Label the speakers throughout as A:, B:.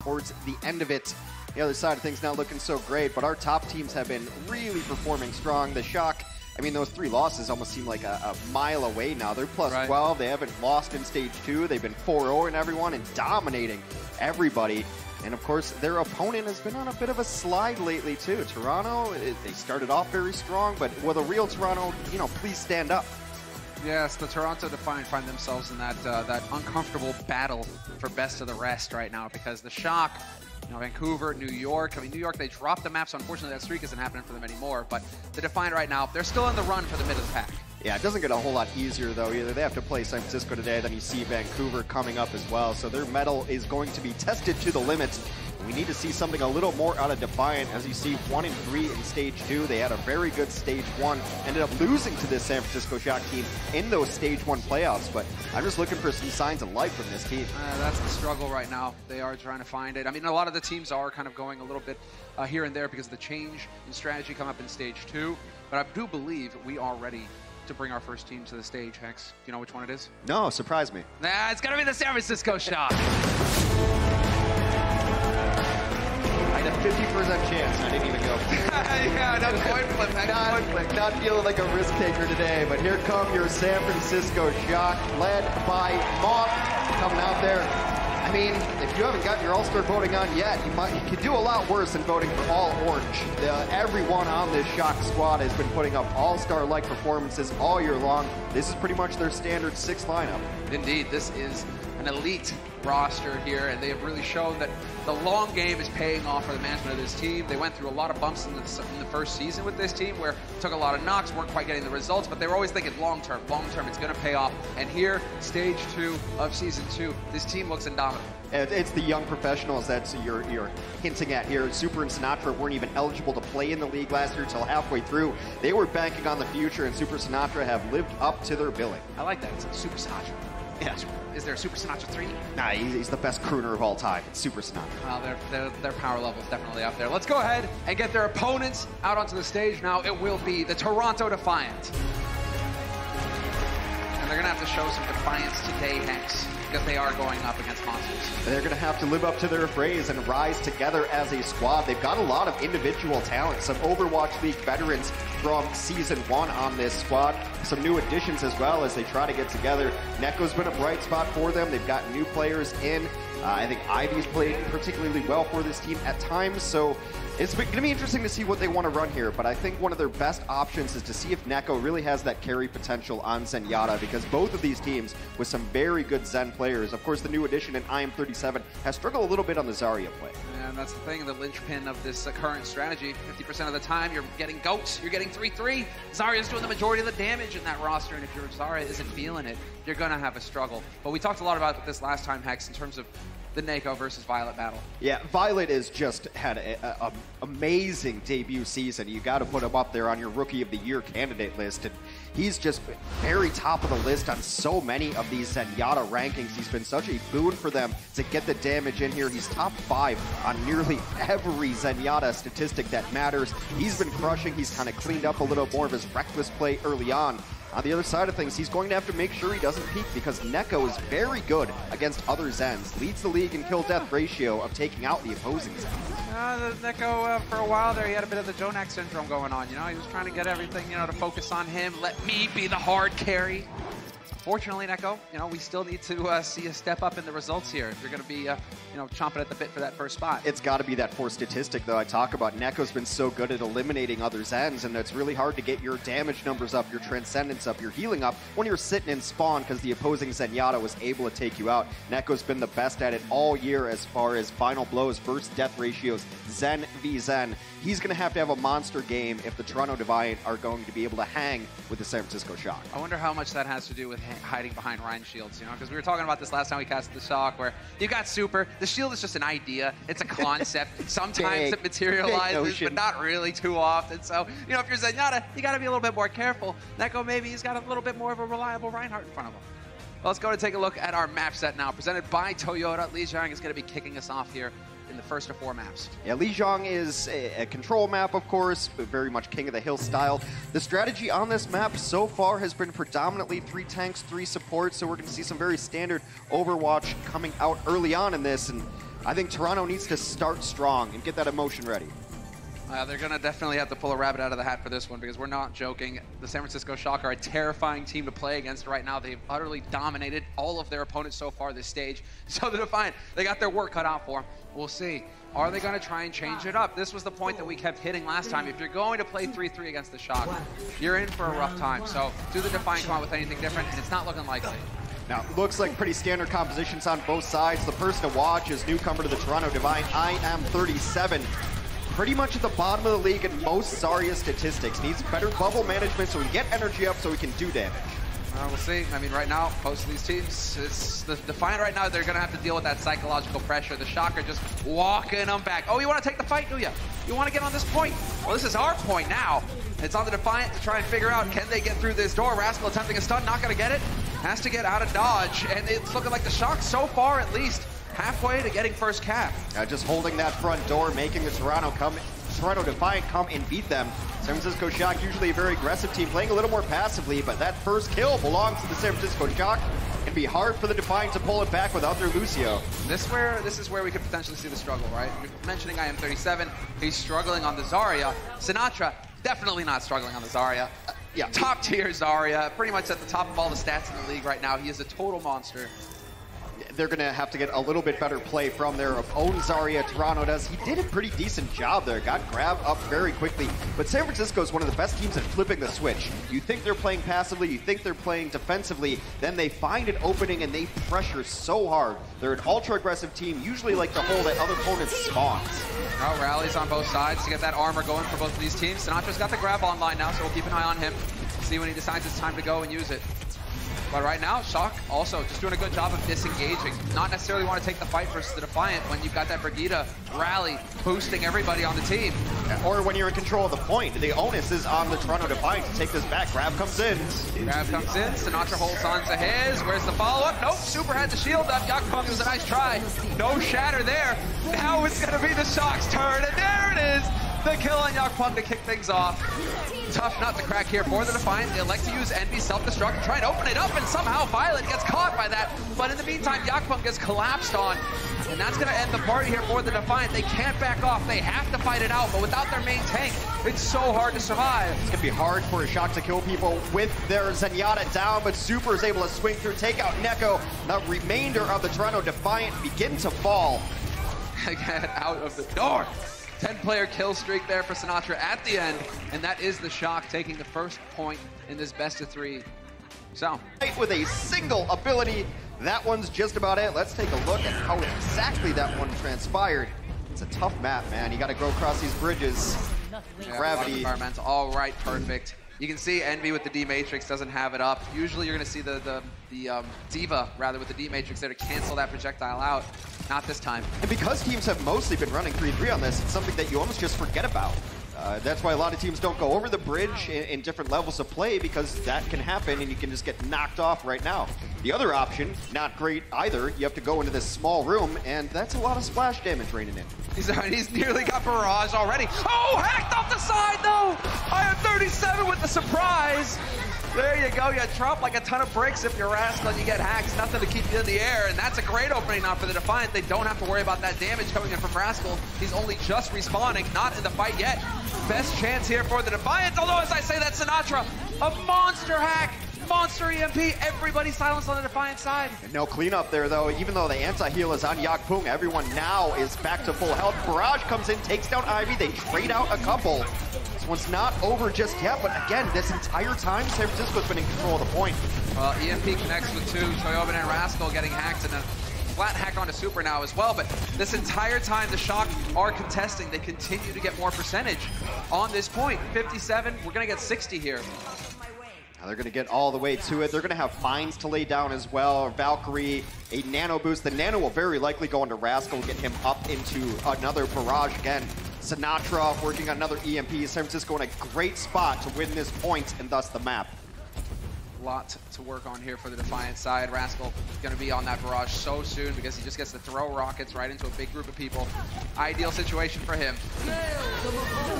A: towards the end of it. The other side of things not looking so great, but our top teams have been really performing strong. The Shock, I mean, those 3 losses almost seem like a mile away now. They're plus 12. They haven't lost in Stage 2. They've been 4-0 in everyone and dominating everybody. And, of course, their opponent has been on a bit of a slide lately, too. Toronto, they started off very strong, but will the real Toronto, please stand up?
B: Yes, the Toronto Defiant find themselves in that uncomfortable battle for best of the rest right now because the Shock, Vancouver, New York. I mean, New York, they dropped the map, so unfortunately that streak isn't happening for them anymore. But the Defiant right now, they're still in the run for the mid of the pack.
A: Yeah, it doesn't get a whole lot easier, though, either. They have to play San Francisco today, then you see Vancouver coming up as well. So their mettle is going to be tested to the limit. We need to see something a little more out of Defiant. As you see, 1-3 in Stage 2. They had a very good Stage 1. Ended up losing to this San Francisco Shock team in those Stage 1 playoffs. But I'm just looking for some signs of life from this team.
B: That's the struggle right now. They are trying to find it. I mean, a lot of the teams are kind of going a little bit here and there because of the change in strategy come up in Stage 2. But I do believe we are ready to bring our first team to the stage. Hex, do you know which one it is?
A: No, surprise me.
B: Nah, it's got to be the San Francisco Shock.
A: I had a 50% chance. I didn't even go.
B: Yeah, no coin flip.
A: Not feeling like a risk taker today, but here come your San Francisco Shock, led by Moth, coming out there. I mean, if you haven't gotten your All-Star voting on yet, you could do a lot worse than voting for all orange. Everyone on this Shock squad has been putting up All-Star-like performances all year long. This is pretty much their standard 6 lineup.
B: Indeed, this is an elite roster here, and they have really shown that the long game is paying off for the management of this team. They went through a lot of bumps in the first season with this team where it took a lot of knocks, weren't quite getting the results, but they were always thinking long-term, it's going to pay off. And here, Stage 2 of Season 2, this team looks indomitable.
A: It's the young professionals that you're hinting at here. Super and Sinatra weren't even eligible to play in the league last year until halfway through. They were banking on the future, and Super Sinatra have lived up to their billing.
B: I like that. It's like Super Sinatra.
A: Yeah.
B: Is there a Super Sinatra 3?
A: Nah, he's the best crooner of all time. It's Super Sinatra.
B: Well, their power level is definitely up there. Let's go ahead and get their opponents out onto the stage now. It will be the Toronto Defiant. And they're going to have to show some defiance today, Hex, because they are going up against monsters.
A: They're going to have to live up to their phrase and rise together as a squad. They've got a lot of individual talent, some Overwatch League veterans from Season 1 on this squad, some new additions as well as they try to get together. Neko's been a bright spot for them. They've got new players in. I think Ivy's played particularly well for this team at times, so it's going to be interesting to see what they want to run here, but I think one of their best options is to see if Neko really has that carry potential on Zenyatta, because both of these teams with some very good Zen players. Of course, the new addition in IM37 has struggled a little bit on the Zarya play.
B: And that's the thing, the linchpin of this current strategy. 50% of the time, you're getting goats, you're getting 3-3. Zarya's doing the majority of the damage in that roster, and if your Zarya isn't feeling it, you're going to have a struggle. But we talked a lot about this last time, Hex, in terms of the Neko versus Violet battle.
A: Yeah, Violet has just had an amazing debut season. You got to put him up there on your Rookie of the Year candidate list. And he's just very top of the list on so many of these Zenyatta rankings. He's been such a boon for them to get the damage in here. He's top 5 on nearly every Zenyatta statistic that matters. He's been crushing. He's kind of cleaned up a little more of his reckless play early on. On the other side of things, he's going to have to make sure he doesn't peak because Neko is very good against other Zens. Leads the league in kill-death ratio of taking out the opposing Zen.
B: Neko, for a while there, he had a bit of the Jonak syndrome going on. He was trying to get everything, to focus on him. Let me be the hard carry. Fortunately, Neko, we still need to see a step up in the results here. If you're going to be, chomping at the bit for that first spot.
A: It's got to be that 4 statistic, though, I talk about. Neko's been so good at eliminating other Zens, and it's really hard to get your damage numbers up, your transcendence up, your healing up when you're sitting in spawn because the opposing Zenyatta was able to take you out. Neko's been the best at it all year as far as final blows, burst death ratios, Zen v Zen. He's going to have a monster game if the Toronto Defiant are going to be able to hang with the San Francisco Shock.
B: I wonder how much that has to do with hiding behind Ryan shields, because we were talking about this last time we casted the Shock, where you got Super. The shield is just an idea. It's a concept. Sometimes it materializes, but not really too often. So, if you're Zenyatta, you got to be a little bit more careful. Neko, maybe he's got a little bit more of a reliable Reinhardt in front of him. Well, let's go and take a look at our map set now, presented by Toyota. Li Jiang is going to be kicking us off here in the first of 4 maps.
A: Yeah, Li Jiang is a control map, of course, but very much King of the Hill style. The strategy on this map so far has been predominantly 3 tanks, 3 supports, so we're going to see some very standard Overwatch coming out early on in this. And I think Toronto needs to start strong and get that emotion ready.
B: They're going to definitely have to pull a rabbit out of the hat for this one because we're not joking. The San Francisco Shock are a terrifying team to play against right now. They've utterly dominated all of their opponents so far this stage. So the Defiant, they got their work cut out for them. We'll see. Are they going to try and change it up? This was the point that we kept hitting last time. If you're going to play 3-3 against the Shock, you're in for a rough time. So do the Defiant come out with anything different? And it's not looking likely.
A: Now, looks like pretty standard compositions on both sides. The person to watch is newcomer to the Toronto Defiant, IM37. Pretty much at the bottom of the league in most Zarya statistics. Needs better bubble management so we can get energy up so we can do damage.
B: We'll see. I mean, right now, most of these teams, it's the Defiant right now, they're going to have to deal with that psychological pressure. The Shock are just walking them back. Oh, you want to take the fight, do you? You want to get on this point? Well, this is our point now. It's on the Defiant to try and figure out, can they get through this door? Rascal attempting a stun, not going to get it. Has to get out of dodge, and it's looking like the Shock so far, at least, halfway to getting first cap.
A: Just holding that front door, making the Toronto Defiant come and beat them. San Francisco Shock, usually a very aggressive team, playing a little more passively, but that first kill belongs to the San Francisco Shock. It'd be hard for the Defiant to pull it back without their Lucio.
B: This is where we could potentially see the struggle, right? You're mentioning IM37, he's struggling on the Zarya. Sinatra, definitely not struggling on the Zarya.
A: Yeah.
B: Top tier Zarya, pretty much at the top of all the stats in the league right now. He is a total monster.
A: They're going to have to get a little bit better play from their own Zarya. Toronto does. He did a pretty decent job there. Got grabbed up very quickly. But San Francisco is one of the best teams at flipping the switch. You think they're playing passively, you think they're playing defensively, then they find an opening and they pressure so hard. They're an ultra-aggressive team, usually like to hold at other opponents' spawns.
B: Well, rallies on both sides to get that armor going for both of these teams. Sinatra's got the grab online now, so we'll keep an eye on him. See when he decides it's time to go and use it. But right now, Shock also just doing a good job of disengaging. Not necessarily want to take the fight versus the Defiant when you've got that Brigida rally boosting everybody on the team.
A: Or when you're in control of the point. The onus is on the Toronto Defiant to take this back. Grab comes in.
B: Grab comes in. Sinatra holds on to his. Where's the follow-up? Nope. Super had the shield up. Yakpung was a nice try. No shatter there. Now it's going to be the Shock's turn. And there it is. The kill on Yakpung to kick things off. Tough nut to crack here for the Defiant. They elect to use Envy self-destruct and try and open it up, and somehow Violet gets caught by that. But in the meantime, Yakpung gets collapsed on, and that's going to end the party here for the Defiant. They can't back off. They have to fight it out, but without their main tank, it's so hard to survive.
A: It's going to be hard for a Shock to kill people with their Zenyatta down, but Super is able to swing through, take out Neko. The remainder of the Toronto Defiant begin to fall.
B: Get out of the door. 10-player kill streak there for Sinatra at the end, and that is the Shock taking the first point in this best-of-3. So,
A: with a single ability, that one's just about it. Let's take a look at how exactly that one transpired. It's a tough map, man. You got to go across these bridges.
B: Yeah,
A: Gravity.
B: Environmental. All right, perfect. You can see Envy with the D-Matrix doesn't have it up. Usually you're going to see the Diva, rather, with the D-Matrix there to cancel that projectile out. Not this time.
A: And because teams have mostly been running 3-3 on this, it's something that you almost just forget about. That's why a lot of teams don't go over the bridge in different levels of play, because that can happen and you can just get knocked off right now. The other option, not great either. You have to go into this small room, and that's a lot of splash damage raining in.
B: He's nearly got barrage already. Oh, hacked off the side though! IM37 with the surprise! There you go, you drop like a ton of bricks if you're Rascal and you get hacked. Nothing to keep you in the air, and that's a great opening now for the Defiant. They don't have to worry about that damage coming in from Rascal. He's only just respawning, not in the fight yet. Best chance here for the Defiant, although as I say that, Sinatra, a monster hack, monster EMP, everybody silenced on the Defiant side.
A: No cleanup there though, even though the anti-heal is on Yakpung, everyone now is back to full health. Barrage comes in, takes down Ivy, they trade out a couple. This one's not over just yet, but again, this entire time, San Francisco's been in control of the point.
B: Well, EMP connects with two, Toyobin and Rascal getting hacked, and a flat hack onto Super now as well, but this entire time the Shock are contesting. They continue to get more percentage on this point. 57, we're gonna get 60 here.
A: Now they're going to get all the way to it. They're going to have fines to lay down as well. Valkyrie, a nano boost. The nano will very likely go into Rascal, get him up into another barrage again. Sinatra working on another EMP. San Francisco in a great spot to win this point and thus the map.
B: lot to work on here for the Defiant side. Rascal going to be on that barrage so soon because he just gets to throw rockets right into a big group of people. Ideal situation for him.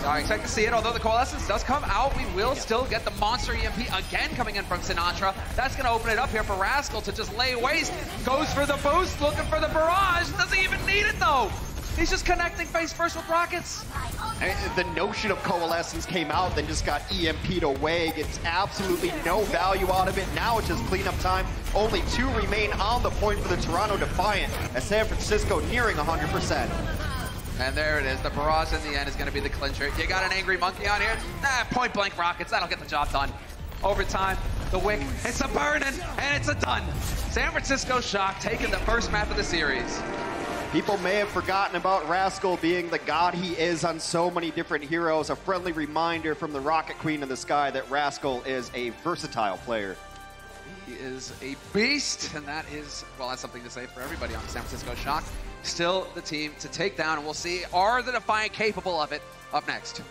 B: So I expect to see it, although the Coalescence does come out. We will still get the monster EMP again coming in from Sinatra. That's going to open it up here for Rascal to just lay waste. Goes for the boost, looking for the barrage. Doesn't even need it though. He's just connecting face first with rockets.
A: And the notion of Coalescence came out, then just got EMP'd away. Gets absolutely no value out of it. Now it's just cleanup time. Only 2 remain on the point for the Toronto Defiant, as San Francisco nearing 100%.
B: And there it is. The barrage in the end is going to be the clincher. You got an Angry Monkey on here? Point blank rockets. That'll get the job done. Overtime, the Wick, it's a burning, and it's a done. San Francisco Shock taking the first map of the series.
A: People may have forgotten about Rascal being the god he is on so many different heroes. A friendly reminder from the Rocket Queen in the sky that Rascal is a versatile player.
B: He is a beast, and that is, well, that's something to say for everybody on San Francisco Shock. Still the team to take down, and we'll see, are the Defiant capable of it? Up next.